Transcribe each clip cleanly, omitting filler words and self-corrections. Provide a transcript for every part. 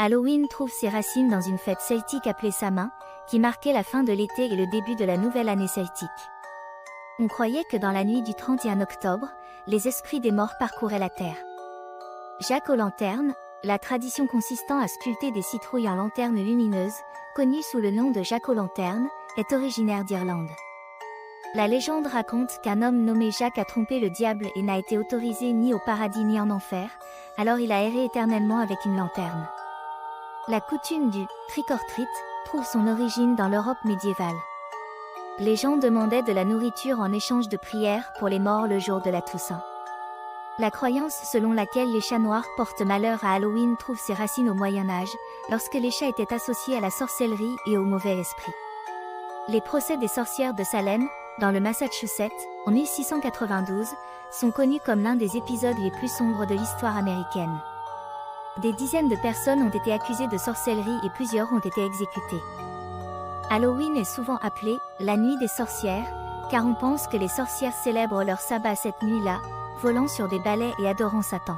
Halloween trouve ses racines dans une fête celtique appelée Samhain, qui marquait la fin de l'été et le début de la nouvelle année celtique. On croyait que dans la nuit du 31 octobre, les esprits des morts parcouraient la terre. Jack aux lanternes, la tradition consistant à sculpter des citrouilles en lanternes lumineuses, connue sous le nom de Jack aux lanternes, est originaire d'Irlande. La légende raconte qu'un homme nommé Jack a trompé le diable et n'a été autorisé ni au paradis ni en enfer, alors il a erré éternellement avec une lanterne. La coutume du « trick or treat » trouve son origine dans l'Europe médiévale. Les gens demandaient de la nourriture en échange de prières pour les morts le jour de la Toussaint. La croyance selon laquelle les chats noirs portent malheur à Halloween trouve ses racines au Moyen-Âge, lorsque les chats étaient associés à la sorcellerie et au mauvais esprit. Les procès des sorcières de Salem, dans le Massachusetts, en 1692, sont connus comme l'un des épisodes les plus sombres de l'histoire américaine. Des dizaines de personnes ont été accusées de sorcellerie et plusieurs ont été exécutées. Halloween est souvent appelé « la nuit des sorcières », car on pense que les sorcières célèbrent leur sabbat cette nuit-là, volant sur des balais et adorant Satan.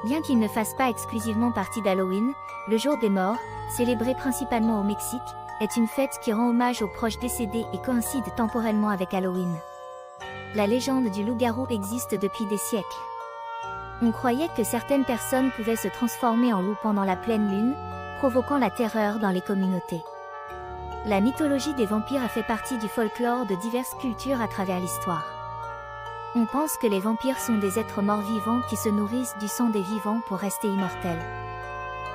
Bien qu'il ne fasse pas exclusivement partie d'Halloween, le jour des morts, célébré principalement au Mexique, est une fête qui rend hommage aux proches décédés et coïncide temporellement avec Halloween. La légende du loup-garou existe depuis des siècles. On croyait que certaines personnes pouvaient se transformer en loup pendant la pleine lune, provoquant la terreur dans les communautés. La mythologie des vampires a fait partie du folklore de diverses cultures à travers l'histoire. On pense que les vampires sont des êtres morts vivants qui se nourrissent du sang des vivants pour rester immortels.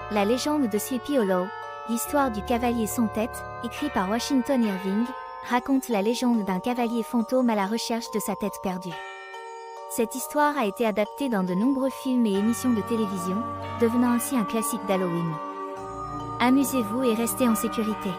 La légende de Sleepy Hollow, l'histoire du cavalier sans tête, écrit par Washington Irving, raconte la légende d'un cavalier fantôme à la recherche de sa tête perdue. Cette histoire a été adaptée dans de nombreux films et émissions de télévision, devenant ainsi un classique d'Halloween. Amusez-vous et restez en sécurité.